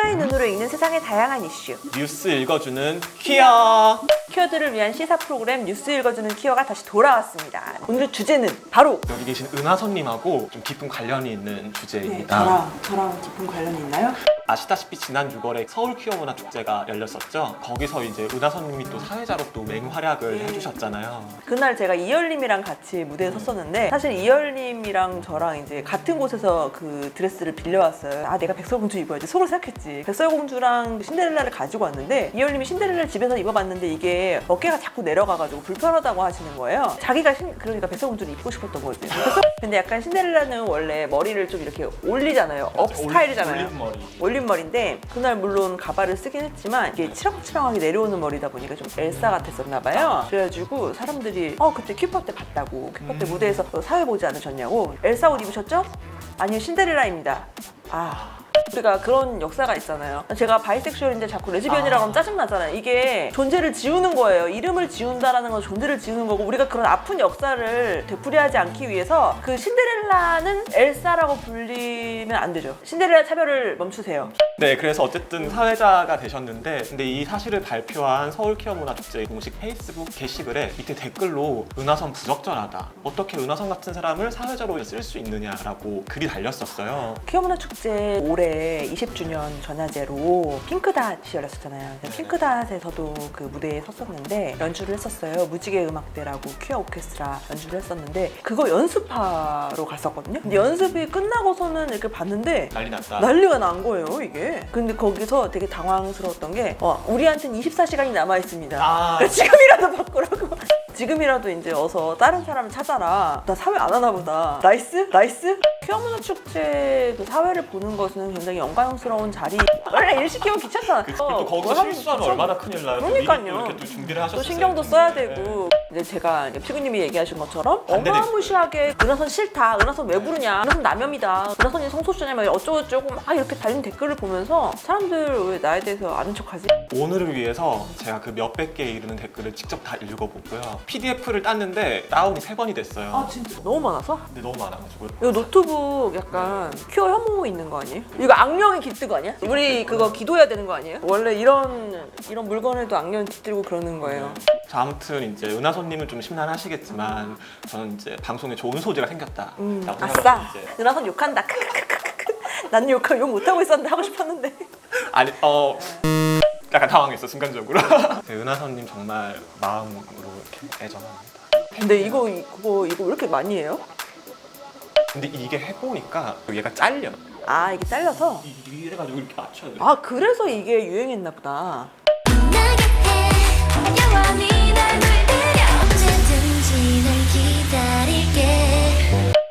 하나의 눈으로 읽는 세상의 다양한 이슈. 뉴스 읽어주는 퀴어. 퀴어들을 위한 시사 프로그램 뉴스 읽어주는 퀴어가 다시 돌아왔습니다. 오늘의 주제는 바로 여기 계신 은하선님하고 좀 깊은 관련이 있는 주제입니다. 저랑 깊은 관련이 있나요? 아시다시피 지난 6월에 서울 퀴어문화축제가 열렸었죠. 거기서 이제 은하선님이 또 사회자로 또 맹활약을 해주셨잖아요. 그날 제가 이열님이랑 같이 무대에 섰었는데 사실 이열님이랑 저랑 이제 같은 곳에서 그 드레스를 빌려왔어요. 아, 내가 백설공주 입어야지 속으로 생각했지. 백설공주랑 신데렐라를 가지고 왔는데 이열님이 신데렐라를 집에서 입어봤는데 이게 어깨가 자꾸 내려가가지고 불편하다고 하시는 거예요. 자기가 그러니까 백설공주를 입고 싶었던 거지. 근데 약간 신데렐라는 원래 머리를 좀 이렇게 올리잖아요. 업 스타일이잖아요. 올림머리인데 그날 물론 가발을 쓰긴 했지만 이게 치렁치렁하게 내려오는 머리다 보니까 좀 엘사 같았었나 봐요. 그래가지고 사람들이 그때 큐퍼 때 봤다고. 큐퍼 때 무대에서 사회 보지 않으셨냐고. 엘사 옷 입으셨죠? 아니요, 신데렐라입니다. 우리가 그런 역사가 있잖아요. 제가 바이섹슈얼인데 자꾸 레즈비언이라고 하면 짜증나잖아요. 이게 존재를 지우는 거예요. 이름을 지운다라는 건 존재를 지우는 거고, 우리가 그런 아픈 역사를 되풀이하지 않기 위해서 그 신데렐라는 엘사라고 불리면 안 되죠. 신데렐라 차별을 멈추세요. 네, 그래서 어쨌든 사회자가 되셨는데, 근데 이 사실을 발표한 서울 퀴어문화축제 공식 페이스북 게시글에 밑에 댓글로 은하선 부적절하다, 어떻게 은하선 같은 사람을 사회자로 쓸 수 있느냐라고 글이 달렸었어요. 퀴어문화축제 올해 20주년 전야제로 핑크닷이 열렸었잖아요. 핑크닷에서도 그 무대에 섰었는데 연주를 했었어요. 무지개 음악대라고 퀴어 오케스트라 연주를 했었는데 그거 연습하러 갔었거든요. 근데 연습이 끝나고서는 이렇게 봤는데 난리 났다. 난리가 난 거예요, 이게. 근데 거기서 되게 당황스러웠던 게 우리한테는 24시간이 남아 있습니다. 지금이라도 바꾸라고. 지금이라도 이제 어서 다른 사람을 찾아라. 나 사회 안 하나 보다. 나이스? 퀴어문화축제 그 사회를 보는 것은 굉장히 영광스러운 자리. 원래 일 시키면 귀찮잖아. 또 거기서 실수하면 얼마나 큰일 나요. 그러니까요. 미리 또 이렇게 또 준비를 하셨어요. 또 신경도 써야 되고. 이제 제가 피구님이 얘기하신 것처럼 어마무시하게 은하선 싫다, 은하선 왜 부르냐, 은하선 남혐이다, 은하선이 성소수자냐면 어쩌고저쩌고 막 이렇게 달린 댓글을 보면서 사람들 왜 나에 대해서 아는 척하지? 오늘을 위해서 제가 그 몇백 개에 이르는 댓글을 직접 다 읽어보고요. PDF를 땄는데 다운이 3번이 됐어요. 진짜? 너무 많아서? 근데 너무 많아가지고. 이거 노트북 약간 퀴어 혐오 있는 거 아니에요? 이거 악령이 깃든 거 아니야? 우리 그거 기도해야 되는 거 아니에요? 원래 이런 물건에도 악령이 깃들고 그러는 거예요. 자, 아무튼 이제 은하선님은 좀 심란하시겠지만 저는 이제 방송에 좋은 소재가 생겼다. 아싸! 은하선 욕한다. 나는 욕 못하고 있었는데 하고 싶었는데. 아니 약간 당황했어, 순간적으로. 은하선님 정말 마음으로 이렇게 애정합니다. 근데 이거 왜 이렇게 많이 해요? 근데 이게 해보니까 얘가 잘려. 이게 잘려서? 이래가지고 이렇게 맞춰야 돼. 그래서 이게 유행했나 보다.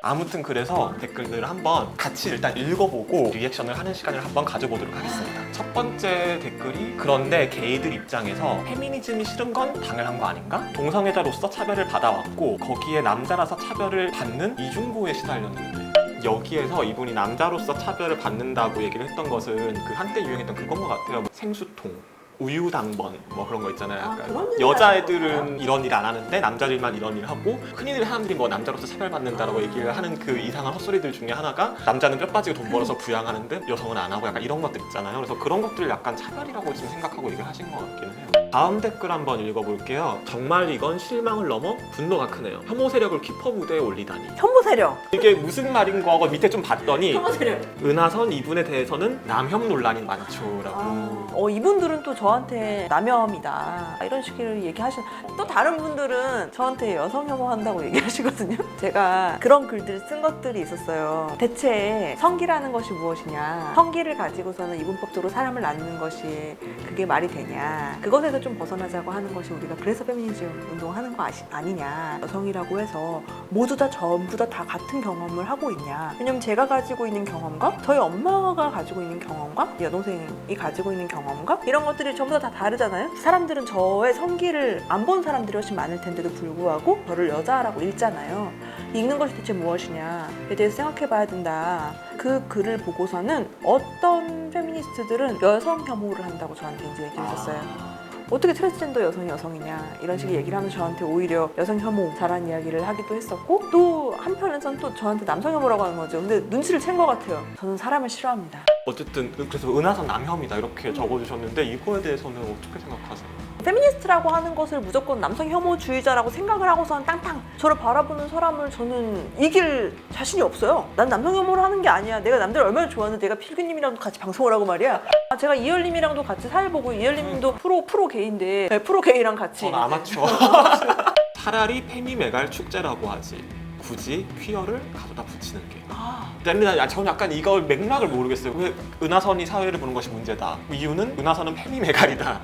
아무튼 그래서 댓글들을 한번 같이 일단 읽어보고 리액션을 하는 시간을 한번 가져보도록 하겠습니다. 첫 번째 댓글이, 그런데 게이들 입장에서 페미니즘이 싫은 건 당연한 거 아닌가? 동성애자로서 차별을 받아왔고 거기에 남자라서 차별을 받는 이중고에 시달렸는데, 여기에서 이분이 남자로서 차별을 받는다고 얘기를 했던 것은 그 한때 유행했던 그건 것 같아요. 생수통, 우유당번 뭐 그런 거 있잖아요. 약간 여자애들은 이런 일 안 하는데 남자들만 이런 일 하고, 흔히들 사람들이 뭐 남자로서 차별받는다라고 얘기를 하는 그 이상한 헛소리들 중에 하나가 남자는 뼈 빠지고 돈 벌어서 부양하는데 여성은 안 하고 약간 이런 것들 있잖아요. 그래서 그런 것들을 약간 차별이라고 지금 생각하고 얘기를 하신 것 같기는 해요. 다음 댓글 한번 읽어볼게요. 정말 이건 실망을 넘어 분노가 크네요. 혐오 세력을 퀴퍼 무대에 올리다니. 혐오 세력. 이게 무슨 말인 거 하고 밑에 좀 봤더니 혐오 세력. 은하선 이분에 대해서는 남혐 논란이 많죠라고. 이분들은 또 저한테 남혐이다 이런 식으로 얘기하시는, 또 다른 분들은 저한테 여성 혐오한다고 얘기하시거든요. 제가 그런 글들을 쓴 것들이 있었어요. 대체 성기라는 것이 무엇이냐, 성기를 가지고서는 이분법적으로 사람을 낳는 것이 그게 말이 되냐, 그것에서 좀 벗어나자고 하는 것이 우리가 그래서 페미니즘 운동하는 거 아니냐, 여성이라고 해서 모두 다 전부 다 같은 경험을 하고 있냐. 왜냐면 제가 가지고 있는 경험과 저희 엄마가 가지고 있는 경험과 여동생이 가지고 있는 경험과 이런 것들이 전부 다 다르잖아요. 사람들은 저의 성기를 안 본 사람들이 훨씬 많을 텐데도 불구하고 저를 여자라고 읽잖아요. 읽는 것이 대체 무엇이냐에 대해서 생각해 봐야 된다. 그 글을 보고서는 어떤 페미니스트들은 여성 혐오를 한다고 저한테 이제 얘기를 했었어요. 어떻게 트랜스젠더 여성이 여성이냐 이런 식의 얘기를 하면서 저한테 오히려 여성 혐오자라는 이야기를 하기도 했었고, 또 한편에서는 또 저한테 남성 혐오라고 하는 거죠. 근데 눈치를 챈 것 같아요. 저는 사람을 싫어합니다. 어쨌든 그래서 은하선 남혐이다 이렇게 적어주셨는데 이거에 대해서는 어떻게 생각하세요? 페미니스트라고 하는 것을 무조건 남성 혐오주의자라고 생각을 하고선 땅땅 저를 바라보는 사람을 저는 이길 자신이 없어요. 난 남성 혐오를 하는 게 아니야. 내가 남들을 얼마나 좋아하는데 내가 필규님이랑도 같이 방송을 하고 말이야. 제가 이열님이랑도 같이 사회 보고 이열님도 프로 게이인데 네, 프로 게이랑 같이 저는 아마추어. 차라리 페미메갈 축제라고 하지 굳이 퀴어를 가져다 붙이는 게. 저는 약간 이걸 맥락을 모르겠어요. 왜 은하선이 사회를 보는 것이 문제다. 이유는 은하선은 페미메갈이다.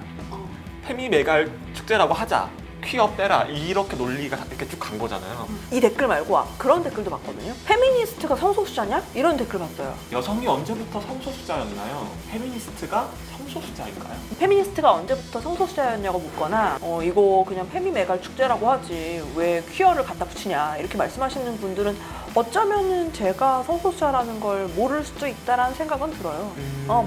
페미메갈 축제라고 하자. 퀴어 빼라. 이렇게 논리가 이렇게 쭉 간 거잖아요. 이 댓글 말고 그런 댓글도 봤거든요. 페미니스트가 성소수자냐? 이런 댓글 봤어요. 여성이 언제부터 성소수자였나요? 페미니스트가 성소수자인가요? 페미니스트가 언제부터 성소수자였냐고 묻거나 이거 그냥 페미메갈 축제라고 하지 왜 퀴어를 갖다 붙이냐 이렇게 말씀하시는 분들은 어쩌면은 제가 성소수자라는 걸 모를 수도 있다라는 생각은 들어요.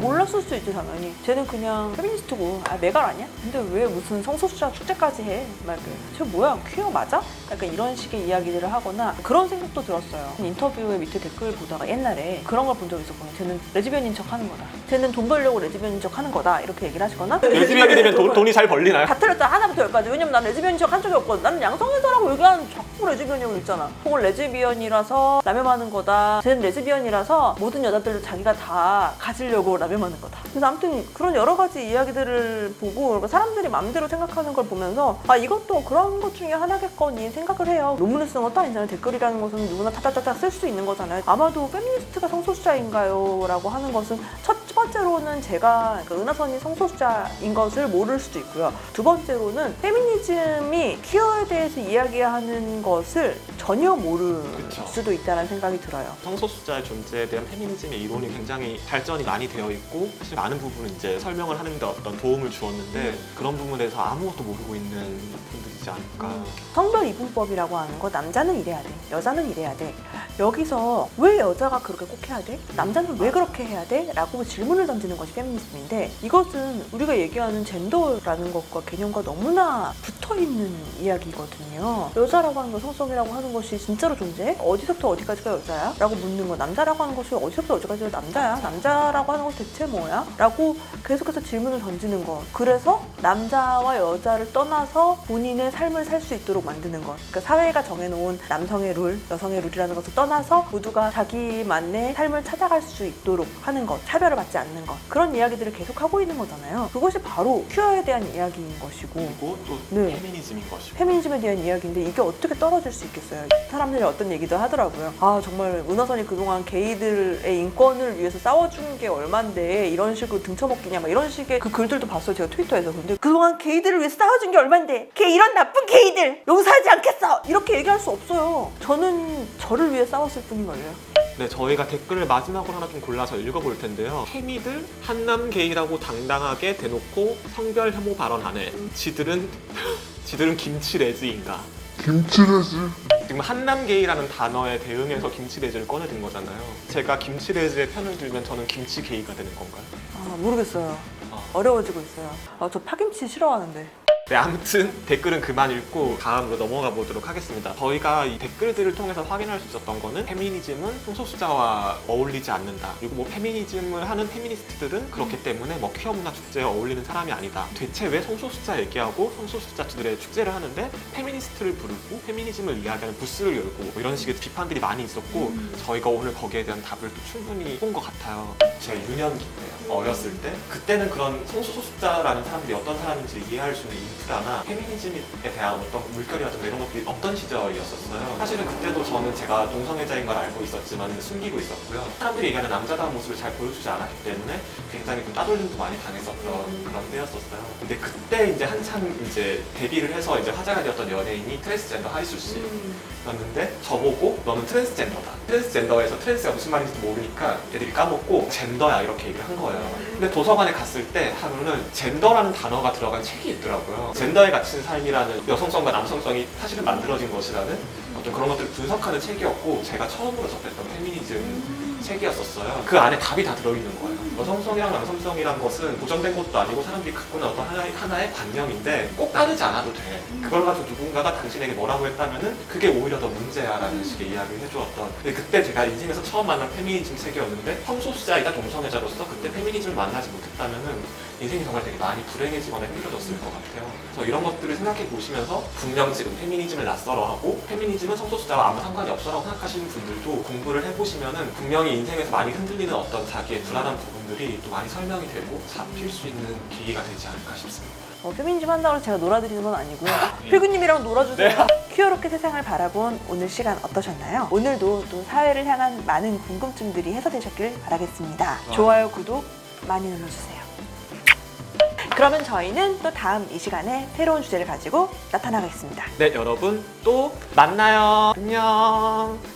몰랐을 수도 있지 당연히. 쟤는 그냥 페미니스트고 메갈 아니야? 근데 왜 무슨 성소수자 축제까지 해? 막 쟤 뭐야 퀴어 맞아? 약간 이런 식의 이야기들을 하거나 그런 생각도 들었어요. 인터뷰에 밑에 댓글 보다가 옛날에 그런 걸 본 적이 있었거든요. 쟤는 레즈비언인 척 하는 거다. 쟤는 돈 벌려고 레즈비언인 척 하는 거다. 이렇게 얘기를 하시거나 레즈비언이 되면 돈이 잘 벌리나요? 다 틀렸다 하나부터 열까지. 왜냐면 난 레즈비언인 척 한 적이 없거든. 나는 양성애자라고 얘기하는 자꾸 레즈비언이라고 있잖아. 혹은 레즈비언이라서 라면하는 거다. 쟤는 레즈비언이라서 모든 여자들을 자기가 다 가지려고 라면하는 거다. 그래서 아무튼 그런 여러 가지 이야기들을 보고 사람들이 마음대로 생각하는 걸 보면서 이것도 그런 것 중에 하나겠거니 생각을 해요. 논문을 쓰는 것도 아니잖아요. 댓글이라는 것은 누구나 타타타타 쓸 수 있는 거잖아요. 아마도 페미니스트가 성소수자인가요? 라고 하는 것은 첫 번째로는 제가 은하선이 성소수자인 것을 모를 수도 있고요. 두 번째로는 페미니즘이 퀴어에 대해서 이야기하는 것을 전혀 모를 그쵸. 수도 있다는 생각이 들어요. 성소수자의 존재에 대한 페미니즘의 이론이 굉장히 발전이 많이 되어 있고 사실 많은 부분은 이제 설명을 하는 데 어떤 도움을 주었는데 그런 부분에서 아무것도 모르고 있는 분들이지 않을까. 성별 이분법이라고 하는 거 남자는 이래야 돼, 여자는 이래야 돼. 여기서 왜 여자가 그렇게 꼭 해야 돼? 남자는 왜 그렇게 해야 돼? 라고 질문을 던지는 것이 페미니즘인데 이것은 우리가 얘기하는 젠더라는 것과 개념과 너무나 붙어있는 이야기거든요. 여자라고 하는 거, 성성이라고 하는 것이 진짜로 존재해? 어디서부터 어디까지가 여자야? 라고 묻는 거. 남자라고 하는 것이 어디서부터 어디까지가 남자야? 남자라고 하는 것이 대체 뭐야? 라고 계속해서 질문을 던지는 것. 그래서 남자와 여자를 떠나서 본인의 삶을 살 수 있도록 만드는 것. 그러니까 사회가 정해놓은 남성의 룰, 여성의 룰이라는 것을 떠나서 모두가 자기만의 삶을 찾아갈 수 있도록 하는 것. 차별을 받지 않는 것. 그런 이야기들을 계속하고 있는 거잖아요. 그것이 바로 퀴어에 대한 이야기인 것이고 그리고 또 네. 페미니즘인 것이고. 페미니즘에 대한 이야기인데 이게 어떻게 떨어질 수 있겠어요. 사람들이 어떤 얘기도 하더라고요. 정말 은하선이 그동안 게이들의 인권을 위해서 싸워준 게 얼만데 이런 식으로 등쳐먹기냐 막 이런 식의 그 글들도 봤어요. 제가 트위터에서. 근데 그동안 게이들을 위해서 싸워준 게 얼만데 이런 나쁜 게이들 용서하지 않겠어 이렇게 얘기할 수 없어요. 저는 저를 위해 싸웠을 뿐이걸요. 네, 저희가 댓글을 마지막으로 하나 좀 골라서 읽어볼 텐데요. 케미들 한남 게이라고 당당하게 대놓고 성별 혐오 발언하네. 지들은 김치 레즈인가? 김치 레즈? 지금 한남 게이라는 단어에 대응해서 김치 레즈를 꺼내든 거잖아요. 제가 김치 레즈의 편을 들면 저는 김치 게이가 되는 건가요? 모르겠어요. 어려워지고 있어요. 저 파김치 싫어하는데. 네, 아무튼 댓글은 그만 읽고 다음으로 넘어가 보도록 하겠습니다. 저희가 이 댓글들을 통해서 확인할 수 있었던 거는 페미니즘은 성소수자와 어울리지 않는다. 그리고 뭐 페미니즘을 하는 페미니스트들은 그렇기 때문에 뭐 퀴어 문화 축제에 어울리는 사람이 아니다. 대체 왜 성소수자 얘기하고 성소수자들의 축제를 하는데 페미니스트를 부르고 페미니즘을 이야기하는 부스를 열고 뭐 이런 식의 비판들이 많이 있었고 저희가 오늘 거기에 대한 답을 또 충분히 본 것 같아요. 제가 유년기 때요. 어렸을 때 그때는 그런 성소수자라는 사람들이 어떤 사람인지 이해할 수 있는 인프라나 페미니즘에 대한 어떤 물결이라든가 이런 것들이 없던 시절이었었어요. 사실은 그때도 저는 제가 동성애자인 걸 알고 있었지만 숨기고 있었고요. 사람들이 얘기하는 남자다운 모습을 잘 보여주지 않았기 때문에 굉장히 좀 따돌림도 많이 당했었던 그런 때였었어요. 근데 그때 이제 한참 이제 데뷔를 해서 이제 화제가 되었던 연예인이 트랜스젠더 하이수 씨였는데 저보고 너는 트랜스젠더다. 트랜스젠더에서 트랜스가 무슨 말인지 모르니까 애들이 까먹고 젠더야 이렇게 얘기를 한 거예요. 근데 도서관에 갔을 때 하루는 젠더라는 단어가 들어간 책이 있더라고요. 젠더에 갇힌 삶이라는 여성성과 남성성이 사실은 만들어진 것이라는 어떤 그런 것들을 분석하는 책이었고 제가 처음으로 접했던 페미니즘 책이었었어요. 그 안에 답이 다 들어있는 거예요. 여성성이랑 남성성이란 것은 고정된 것도 아니고 사람들이 갖고 있는 어떤 하나의 관념인데 꼭 따르지 않아도 돼. 그걸 가지고 누군가가 당신에게 뭐라고 했다면은 그게 오히려 더 문제야라는 식의 이야기를 해주었던. 근데 그때 제가 인생에서 처음 만난 페미니즘 책이었는데 성소수자이다 동성애자로서 그때 페미니즘을 만나지 못했다면은 인생이 정말 되게 많이 불행해지거나 힘들어졌을 것 같아요. 그래서 이런 것들을 생각해 보시면서 분명 지금 페미니즘을 낯설어하고 페미니즘은 성소수자와 아무 상관이 없어라고 생각하시는 분들도 공부를 해보시면은 분명히 인생에서 많이 흔들리는 어떤 자기의 불안한 부분들이 또 많이 설명이 되고 잡힐 수 있는 계기가 되지 않을까 싶습니다. 페미니즘 한다고 해서 제가 놀아드리는 건 아니고요. 필구님이랑 놀아주세요. 퀴어롭게 세상을 바라본 오늘 시간 어떠셨나요? 오늘도 또 사회를 향한 많은 궁금증들이 해소되셨길 바라겠습니다. 좋아요, 구독 많이 눌러주세요. 그러면 저희는 또 다음 이 시간에 새로운 주제를 가지고 나타나겠습니다. 네, 여러분 또 만나요. 안녕.